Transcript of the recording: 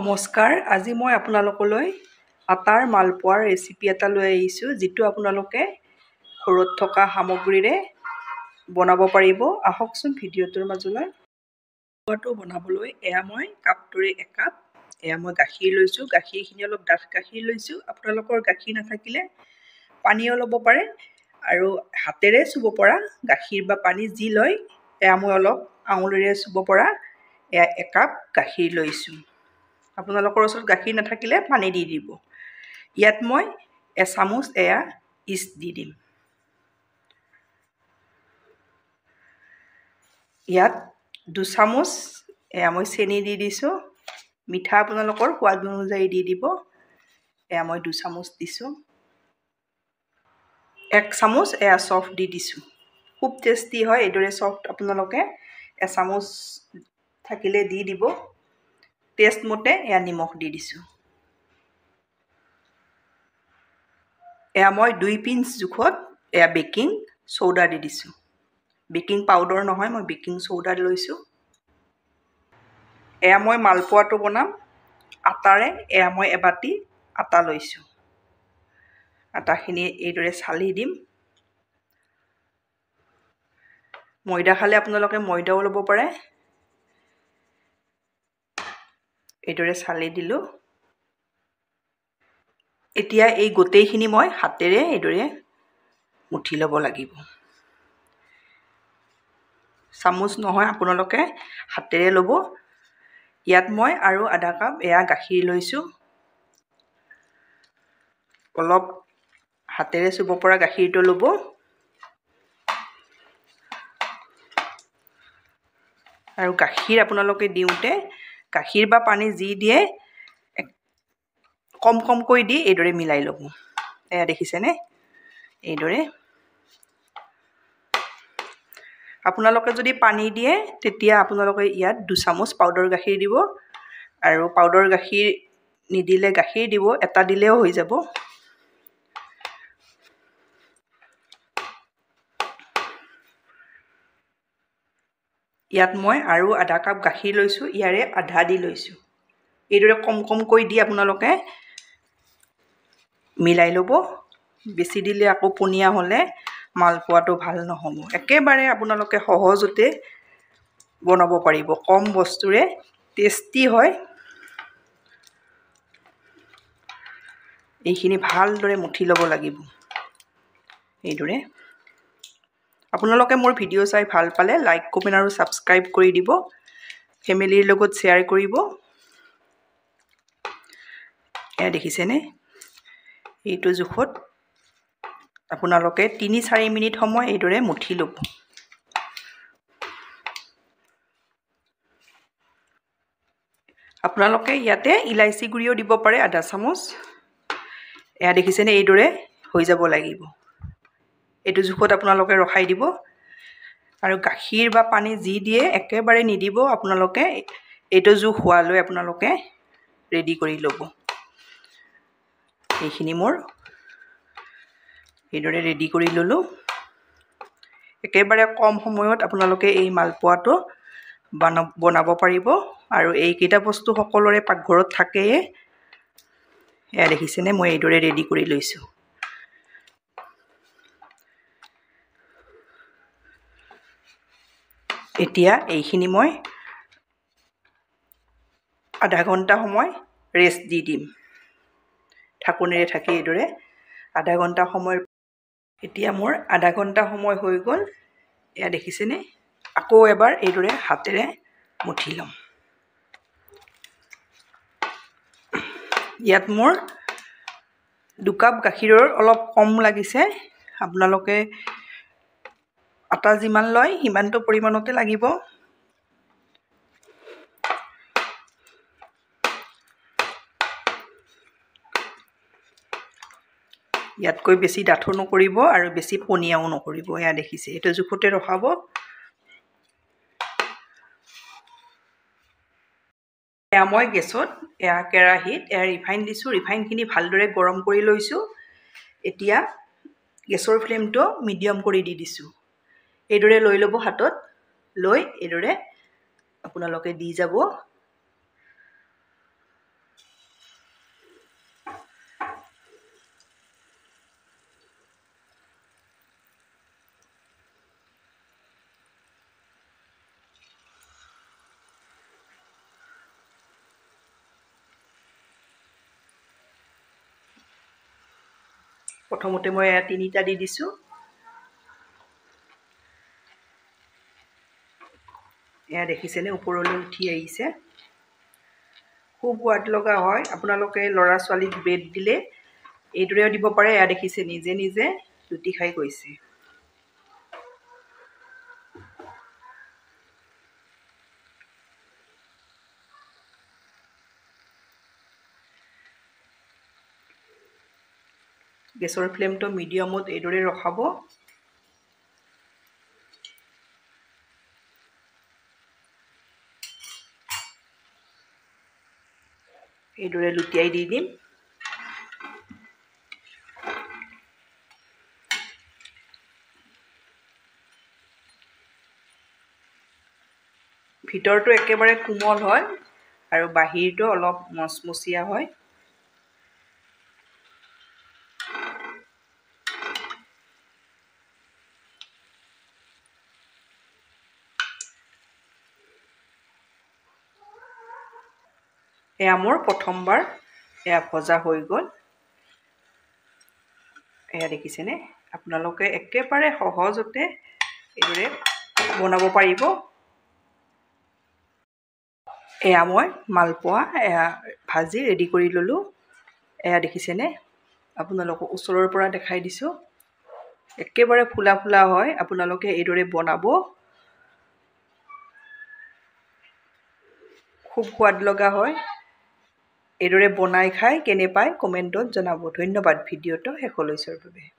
নমস্কাৰ আজি মই আপোনালোকলৈ আটাৰ মালপোৱাৰ ৰেচিপি এটা লৈ আহিছোঁ যেটো আপোনালোকে ঘৰত থকা সামগ্ৰীৰে বনাব পাৰিব আহকচোন ভিডিঅ'টোৰ মাজলৈ মালপোৱাটো বনাবলৈ এয়া মই কাপটোৰে এক কাপ এয়া মই গাখীৰ লৈছোঁ গাখীৰখিনি অলপ ডাঠ গাখীৰ লৈছোঁ আপোনালোকৰ গাখীৰ নাথাকিলে পানীও ল'ব পাৰে আৰু হাতেৰে চুব পৰা গাখীৰ বা পানী যি লয় এয়া মই অলপ আঙুলিৰে চুব পৰা এয়া এক কাপ গাখীৰ লৈছোঁ আপোনালোকৰ ওচৰত গাখীৰ নাথাকিলে পানী দি দিব ইয়াত মই এচামুচ এয়া ইষ্ট দি দিম ইয়াত দুচামুচ এয়া মই চেনি দি দিছোঁ মিঠা আপোনালোকৰ সোৱাদ অনুযায়ী দি দিব এয়া মই দুচামুচ দিছোঁ এক চামুচ এয়া চফ দি দিছোঁ খুব টেষ্টি হয় এইদৰে চফ আপোনালোকে এচামুচ থাকিলে দি দিব টেষ্ট মতে এয়া নিমখ দি দিছোঁ এয়া মই 2 পিঞ্চ জোখত এয়া বেকিং সোডা দি দিছোঁ বেকিং পাউডাৰ নহয় মই বেকিং সোডা লৈছোঁ এয়া মই মালপোৱাটো বনাম আটাৰে এয়া মই এবাটি আটা লৈছোঁ আটাখিনি এইদৰে চালি দিম ময়দা খালে আপোনালোকে ময়দাও ল'ব পাৰে এইদৰে চালি দিলোঁ এতিয়া এই গোটেইখিনি মই হাতেৰে এইদৰে মুঠি ল'ব লাগিব চামুচ নহয় আপোনালোকে হাতেৰে ল'ব ইয়াত মই আৰু আধা কাপ এয়া গাখীৰ লৈছোঁ অলপ হাতেৰে চুব পৰা গাখীৰটো ল'ব আৰু গাখীৰ আপোনালোকে দিওঁতে গাখীৰ বা পানী যি দিয়ে কম কমকৈ দি এইদৰে মিলাই ল'ব এয়া দেখিছেনে এইদৰে আপোনালোকে যদি পানী দিয়ে তেতিয়া আপোনালোকে ইয়াত 2 চামুচ পাউডাৰ গাখীৰ দিব আৰু পাউডাৰ গাখীৰ নিদিলে গাখীৰ দিব এটা দিলেও হৈ যাব ইয়াত মই আৰু আধা কাপ গাখীৰ লৈছোঁ ইয়াৰে আধা দি লৈছোঁ এইদৰে কম কমকৈ দি আপোনালোকে মিলাই ল'ব বেছি দিলে আকৌ পনীয়া হ'লে মালপোৱাটো ভাল নহ'ব একেবাৰে আপোনালোকে সহজতে বনাব পাৰিব কম বস্তুৰে টেষ্টি হয় এইখিনি ভালদৰে মুঠি ল'ব লাগিব এইদৰে আপোনালোকে মোৰ ভিডিঅ' চাই ভাল পালে লাইক কমেন্ট আৰু সাবস্ক্ৰাইব কৰি দিব ফেমিলিৰ লগত শ্বেয়াৰ কৰিব এয়া দেখিছেনে এইটো জোখত আপোনালোকে 3-4 মিনিট সময় এইদৰে মুঠি ল'ব আপোনালোকে ইয়াতে ইলাইচি গুড়িও দিব পাৰে আধা চামুচ এয়া দেখিছেনে এইদৰে হৈ যাব লাগিব এইটো জোখত আপোনালোকে ৰখাই দিব আৰু গাখীৰ বা পানী যি দিয়ে একেবাৰে নিদিব আপোনালোকে এইটো জোখ হোৱালৈ আপোনালোকে ৰেডি কৰি ল'ব এইখিনি মোৰ এইদৰে ৰেডি কৰি ললো একেবাৰে কম সময়ত আপোনালোকে এই মালপোৱাটো বনাব পাৰিব আৰু এই কেইটা বস্তু সকলোৰে পাকঘৰত থাকে এয়া দেখিছেনে মই এইদৰে ৰেডি কৰি লৈছোঁ এতিয়া এইখিনি মই আধা ঘণ্টা সময় ৰেষ্ট দি দিম ঢাকনিৰে ঢাকি এইদৰে আধা ঘণ্টা সময় এতিয়া মোৰ আধা ঘণ্টা সময় হৈ গ'ল এয়া দেখিছেনে আকৌ এবাৰ এইদৰে হাতেৰে মুঠি লম ইয়াত মোৰ 2 কাপ গাখীৰৰ অলপ কম লাগিছে আপোনালোকে আটা যিমান লয় সিমানটো পৰিমাণতে লাগিব ইয়াতকৈ বেছি ডাঠো নকৰিব আৰু বেছি পনীয়াও নকৰিব এয়া দেখিছে এইটো জোখতে ৰখাব এয়া মই গেছত এয়া কেৰাহীত এয়া ৰিফাইন দিছোঁ ৰিফাইনখিনি ভালদৰে গৰম কৰি লৈছোঁ এতিয়া গেছৰ ফ্লেমটো মিডিয়াম কৰি দি দিছোঁ এইদৰে লৈ ল'ব হাতত লৈ এইদৰে আপোনালোকে দি যাব প্ৰথমতে মই তিনিটা দি দিছোঁ। এয়া দেখিছেনে ওপৰলৈ উঠি আহিছে। খুব সোৱাদ লগা হয়। আপোনালোকে ল'ৰা ছোৱালীক ব্ৰেড দিলে এইদৰেও দিব পাৰে। এয়া দেখিছে নিজে নিজে লুটি খাই গৈছে। গেছৰ ফ্লেমটো মিডিয়ামত এইদৰে ৰখাব। এইদৰে লুটিয়াই দি দিম। ভিতৰটো একেবাৰে কোমল হয় আৰু বাহিৰটো অলপ মচমচীয়া হয়। এয়া মোৰ প্ৰথমবাৰ এয়া ভজা হৈ গ'ল। এয়া দেখিছেনে? আপোনালোকে একেবাৰে সহজতে এইদৰে বনাব পাৰিব। এয়া মই মালপোৱা এয়া ভাজি ৰেডি কৰি ল'লোঁ। এয়া দেখিছেনে? আপোনালোকক ওচৰৰ পৰা দেখাই দিছোঁ। একেবাৰে ফুলা ফুলা হয়। আপোনালোকে এইদৰে বনাব। খুব সোৱাদ লগা হয়। এইদৰে বনাই খাই কেনে পায় কমেণ্টত জনাব। ধন্যবাদ ভিডিঅ'টো শেষলৈ চোৱাৰ বাবে।